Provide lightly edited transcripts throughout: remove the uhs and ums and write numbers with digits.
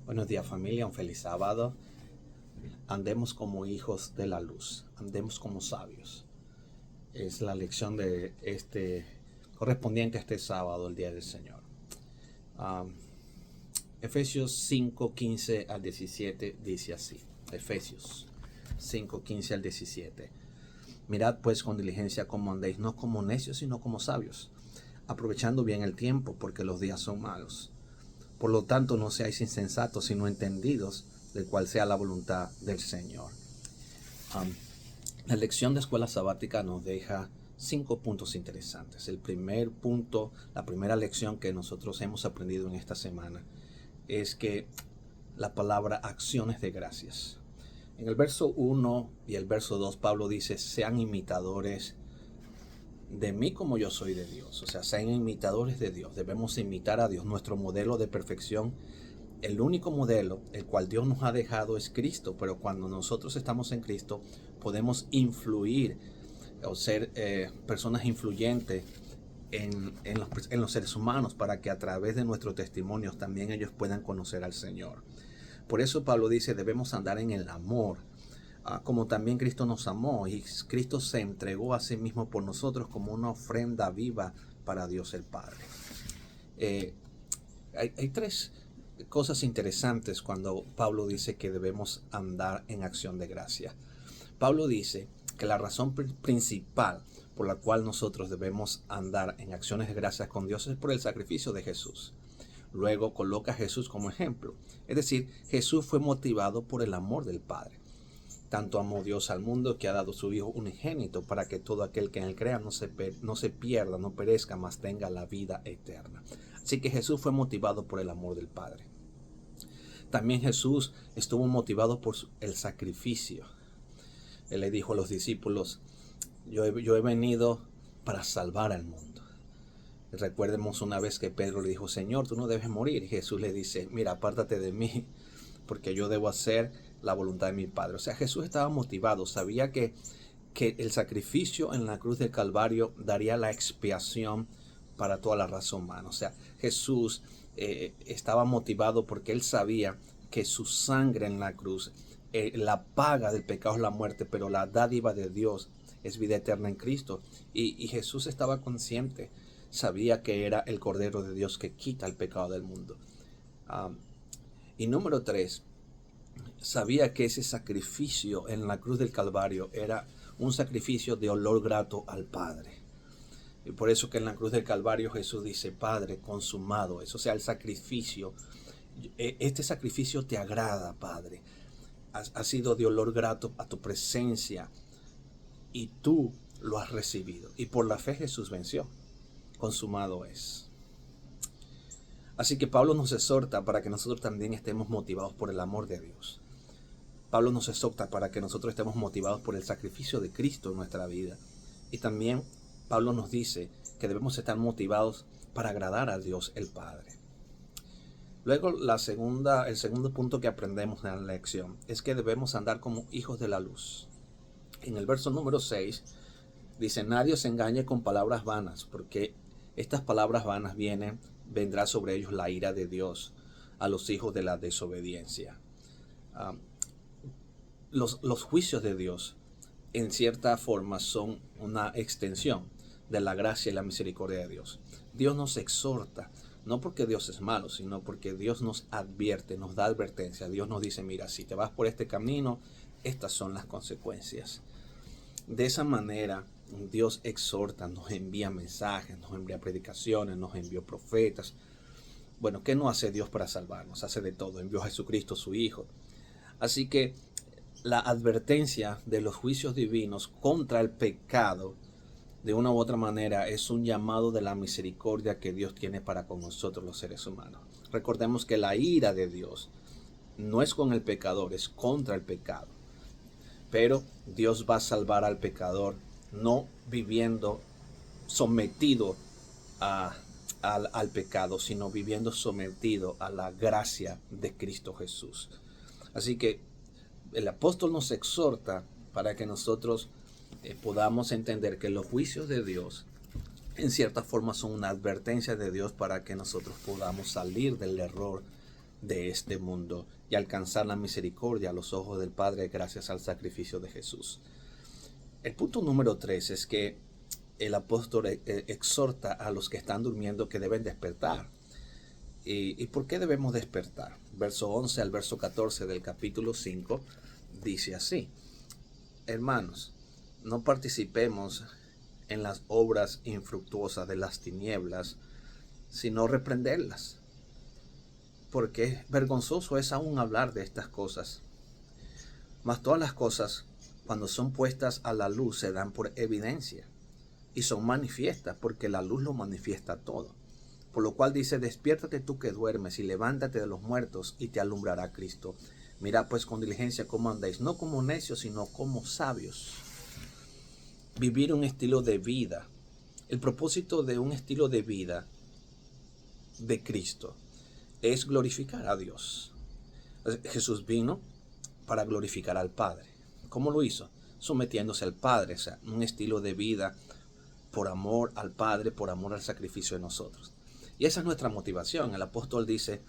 Buenos días, familia, un feliz sábado. Andemos como hijos de la luz, andemos como sabios. Es la lección de correspondiente a este sábado, el día del Señor. Efesios 5:15 al 17 dice así. Efesios 5:15 al 17. Mirad pues con diligencia cómo andéis, no como necios, sino como sabios, aprovechando bien el tiempo, porque los días son malos. Por lo tanto, no seáis insensatos, sino entendidos de cuál sea la voluntad del Señor. La lección de escuela sabática nos deja 5 puntos interesantes. El primer punto, la primera lección que nosotros hemos aprendido en esta semana es que la palabra acciones de gracias. En el verso 1 y el verso 2, Pablo dice, sean imitadores de mí como yo soy de Dios. O sea, sean imitadores de Dios. Debemos imitar a Dios. Nuestro modelo de perfección, el único modelo, el cual Dios nos ha dejado, es Cristo. Pero cuando nosotros estamos en Cristo, podemos influir o ser personas influyentes en los seres humanos, para que a través de nuestros testimonios también ellos puedan conocer al Señor. Por eso Pablo dice, debemos andar en el amor, como también Cristo nos amó, y Cristo se entregó a sí mismo por nosotros como una ofrenda viva para Dios el Padre. Hay 3 cosas interesantes cuando Pablo dice que debemos andar en acción de gracia. Pablo dice que la razón principal por la cual nosotros debemos andar en acciones de gracias con Dios es por el sacrificio de Jesús. Luego coloca a Jesús como ejemplo. Es decir, Jesús fue motivado por el amor del Padre. Tanto amó Dios al mundo que ha dado su Hijo unigénito, para que todo aquel que en él crea no se pierda, no perezca, mas tenga la vida eterna. Así que Jesús fue motivado por el amor del Padre. También Jesús estuvo motivado por el sacrificio. Él le dijo a los discípulos, yo he venido para salvar al mundo. Recuerdemos una vez que Pedro le dijo, Señor, tú no debes morir. Y Jesús le dice, mira, apártate de mí, porque yo debo hacer la voluntad de mi Padre. O sea, Jesús estaba motivado, sabía que el sacrificio en la cruz del Calvario daría la expiación para toda la raza humana. O sea, Jesús estaba motivado porque él sabía que su sangre en la cruz, la paga del pecado es la muerte, pero la dádiva de Dios es vida eterna en Cristo. Y Jesús estaba consciente, sabía que era el Cordero de Dios que quita el pecado del mundo. Y número 3, sabía que ese sacrificio en la cruz del Calvario era un sacrificio de olor grato al Padre. Y por eso que en la cruz del Calvario Jesús dice, Padre, consumado es. O sea, el sacrificio, este sacrificio te agrada, Padre. Ha sido de olor grato a tu presencia y tú lo has recibido. Y por la fe Jesús venció. Consumado es. Así que Pablo nos exhorta para que nosotros también estemos motivados por el amor de Dios. Pablo nos exhorta para que nosotros estemos motivados por el sacrificio de Cristo en nuestra vida. Y también Pablo nos dice que debemos estar motivados para agradar a Dios el Padre. Luego el segundo punto que aprendemos en la lección es que debemos andar como hijos de la luz. En el verso número 6 dice, nadie se engañe con palabras vanas, porque estas palabras vanas vendrá sobre ellos la ira de Dios a los hijos de la desobediencia. Los juicios de Dios en cierta forma son una extensión de la gracia y la misericordia de Dios. Dios nos exhorta, no porque Dios es malo, sino porque Dios nos advierte, nos da advertencia. Dios nos dice, mira, si te vas por este camino, estas son las consecuencias. De esa manera, Dios exhorta, nos envía mensajes, nos envía predicaciones, nos envió profetas. Bueno, ¿qué no hace Dios para salvarnos? Hace de todo, envió a Jesucristo, su Hijo. Así que la advertencia de los juicios divinos contra el pecado, de una u otra manera, es un llamado de la misericordia que Dios tiene para con nosotros los seres humanos. Recordemos que la ira de Dios no es con el pecador, es contra el pecado. Pero Dios va a salvar al pecador no viviendo sometido al pecado, sino viviendo sometido a la gracia de Cristo Jesús. Así que el apóstol nos exhorta para que nosotros podamos entender que los juicios de Dios en cierta forma son una advertencia de Dios para que nosotros podamos salir del error de este mundo y alcanzar la misericordia a los ojos del Padre gracias al sacrificio de Jesús. El punto número 3 es que el apóstol exhorta a los que están durmiendo que deben despertar. ¿Y por qué debemos despertar? Verso 11 al verso 14 del capítulo 5 dice así: hermanos, no participemos en las obras infructuosas de las tinieblas, sino reprenderlas, porque vergonzoso es aún hablar de estas cosas. Mas todas las cosas, cuando son puestas a la luz, se dan por evidencia y son manifiestas, porque la luz lo manifiesta todo. Por lo cual dice: despiértate tú que duermes y levántate de los muertos y te alumbrará Cristo. Mirad pues con diligencia cómo andáis, no como necios, sino como sabios. Vivir un estilo de vida. El propósito de un estilo de vida de Cristo es glorificar a Dios. Jesús vino para glorificar al Padre. ¿Cómo lo hizo? Sometiéndose al Padre, o sea, un estilo de vida por amor al Padre, por amor al sacrificio de nosotros. Y esa es nuestra motivación. El apóstol dice: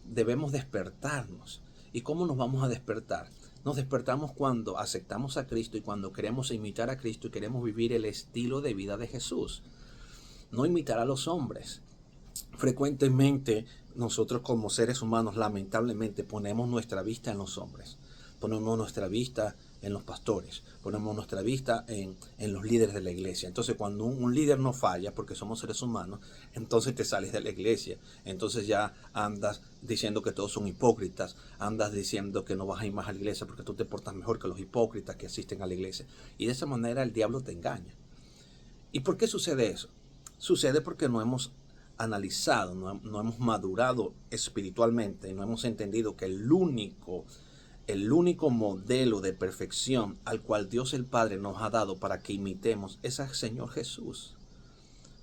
debemos despertarnos. ¿Y cómo nos vamos a despertar? Nos despertamos cuando aceptamos a Cristo y cuando queremos imitar a Cristo y queremos vivir el estilo de vida de Jesús. No imitar a los hombres. Frecuentemente nosotros como seres humanos lamentablemente ponemos nuestra vista en los hombres. Ponemos nuestra vista en los pastores, ponemos nuestra vista en los líderes de la iglesia. Entonces cuando un líder no falla, porque somos seres humanos, entonces te sales de la iglesia. Entonces ya andas diciendo que todos son hipócritas, andas diciendo que no vas a ir más a la iglesia porque tú te portas mejor que los hipócritas que asisten a la iglesia. Y de esa manera el diablo te engaña. ¿Y por qué sucede eso? Sucede porque no hemos analizado, no hemos madurado espiritualmente, no hemos entendido que el único modelo de perfección al cual Dios el Padre nos ha dado para que imitemos es al Señor Jesús.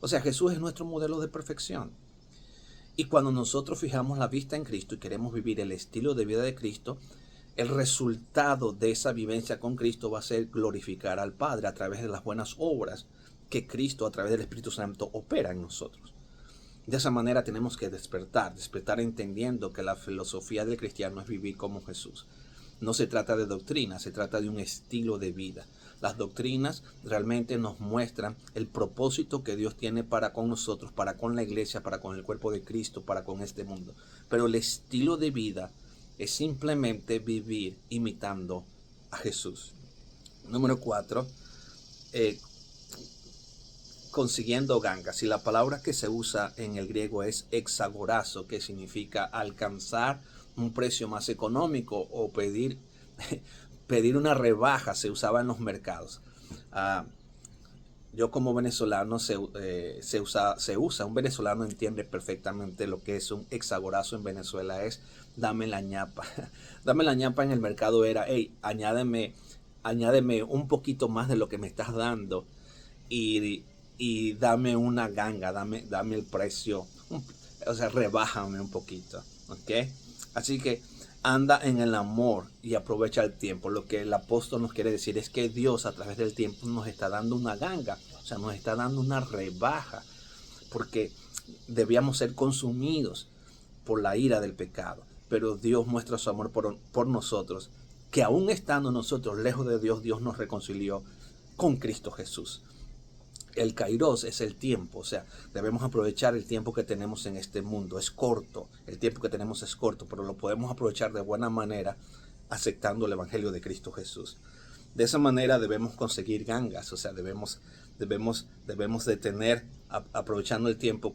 O sea, Jesús es nuestro modelo de perfección. Y cuando nosotros fijamos la vista en Cristo y queremos vivir el estilo de vida de Cristo, el resultado de esa vivencia con Cristo va a ser glorificar al Padre a través de las buenas obras que Cristo a través del Espíritu Santo opera en nosotros. De esa manera tenemos que despertar entendiendo que la filosofía del cristiano es vivir como Jesús. No se trata de doctrina, se trata de un estilo de vida. Las doctrinas realmente nos muestran el propósito que Dios tiene para con nosotros, para con la iglesia, para con el cuerpo de Cristo, para con este mundo. Pero el estilo de vida es simplemente vivir imitando a Jesús. Número 4, consiguiendo gangas. Y la palabra que se usa en el griego es exagorazo, que significa alcanzar un precio más económico o pedir una rebaja. Se usaba en los mercados. Yo como venezolano se usa. Un venezolano entiende perfectamente lo que es un exagorazo en Venezuela. Es dame la ñapa. Dame la ñapa en el mercado era: hey, añádeme un poquito más de lo que me estás dando y dame una ganga, dame el precio, o sea, rebájame un poquito, ¿ok? Así que anda en el amor y aprovecha el tiempo. Lo que el apóstol nos quiere decir es que Dios a través del tiempo nos está dando una ganga, o sea, nos está dando una rebaja, porque debíamos ser consumidos por la ira del pecado. Pero Dios muestra su amor por nosotros, que aún estando nosotros lejos de Dios, Dios nos reconcilió con Cristo Jesús. El kairos es el tiempo, o sea, debemos aprovechar el tiempo que tenemos en este mundo. Es corto, el tiempo que tenemos es corto, pero lo podemos aprovechar de buena manera aceptando el Evangelio de Cristo Jesús. De esa manera debemos conseguir gangas, o sea, debemos de tener, aprovechando el tiempo,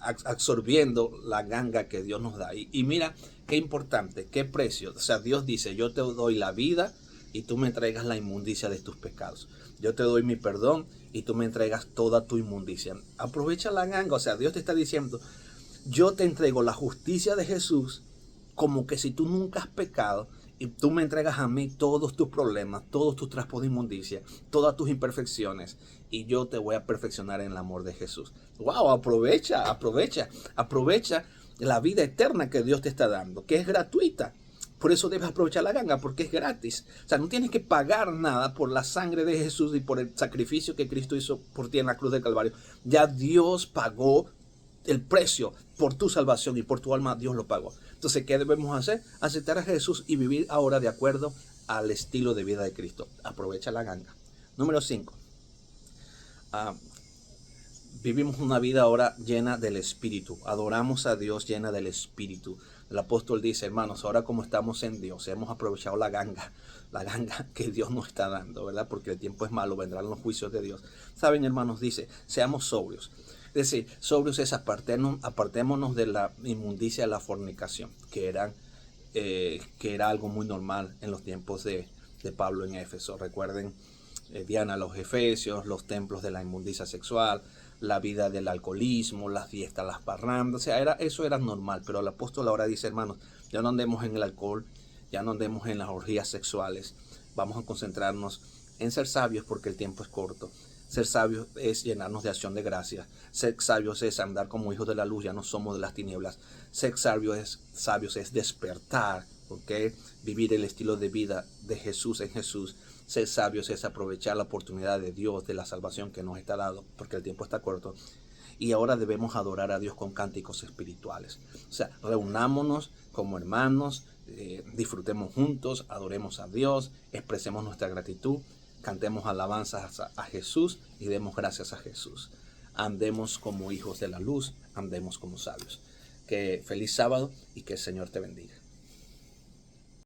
absorbiendo la ganga que Dios nos da. Y mira qué importante, qué precio. O sea, Dios dice: yo te doy la vida y tú me entregas la inmundicia de tus pecados. Yo te doy mi perdón y tú me entregas toda tu inmundicia. Aprovecha la ganga. O sea, Dios te está diciendo: yo te entrego la justicia de Jesús, como que si tú nunca has pecado, y tú me entregas a mí todos tus problemas, todos tus trapos de inmundicia, todas tus imperfecciones, y yo te voy a perfeccionar en el amor de Jesús. ¡Wow! Aprovecha la vida eterna que Dios te está dando, que es gratuita. Por eso debes aprovechar la ganga, porque es gratis. O sea, no tienes que pagar nada por la sangre de Jesús y por el sacrificio que Cristo hizo por ti en la cruz del Calvario. Ya Dios pagó el precio. por tu salvación y por tu alma, Dios lo pagó. Entonces, ¿qué debemos hacer? Aceptar a Jesús y vivir ahora de acuerdo al estilo de vida de Cristo. Aprovecha la ganga. Número 5. Vivimos una vida ahora llena del Espíritu. Adoramos a Dios llena del Espíritu. El apóstol dice, hermanos, ahora como estamos en Dios, hemos aprovechado la ganga que Dios nos está dando, ¿verdad? Porque el tiempo es malo, vendrán los juicios de Dios. Saben, hermanos, dice, seamos sobrios. Es decir, sobrios es apartémonos de la inmundicia de la fornicación, que era algo muy normal en los tiempos de Pablo en Éfeso. Recuerden, Diana, los efesios, los templos de la inmundicia sexual, la vida del alcoholismo, las fiestas, las parrandas, o sea, eso era normal, pero el apóstol ahora dice, hermanos, ya no andemos en el alcohol, ya no andemos en las orgías sexuales, vamos a concentrarnos en ser sabios porque el tiempo es corto. Ser sabios es llenarnos de acción de gracia. Ser sabios es andar como hijos de la luz, ya no somos de las tinieblas. Ser sabios es despertar, ¿ok? Vivir el estilo de vida de Jesús en Jesús. Ser sabios es aprovechar la oportunidad de Dios, de la salvación que nos está dado, porque el tiempo está corto. Y ahora debemos adorar a Dios con cánticos espirituales. O sea, reunámonos como hermanos, disfrutemos juntos, adoremos a Dios, expresemos nuestra gratitud, cantemos alabanzas a Jesús y demos gracias a Jesús. Andemos como hijos de la luz, andemos como sabios. Que feliz sábado y que el Señor te bendiga.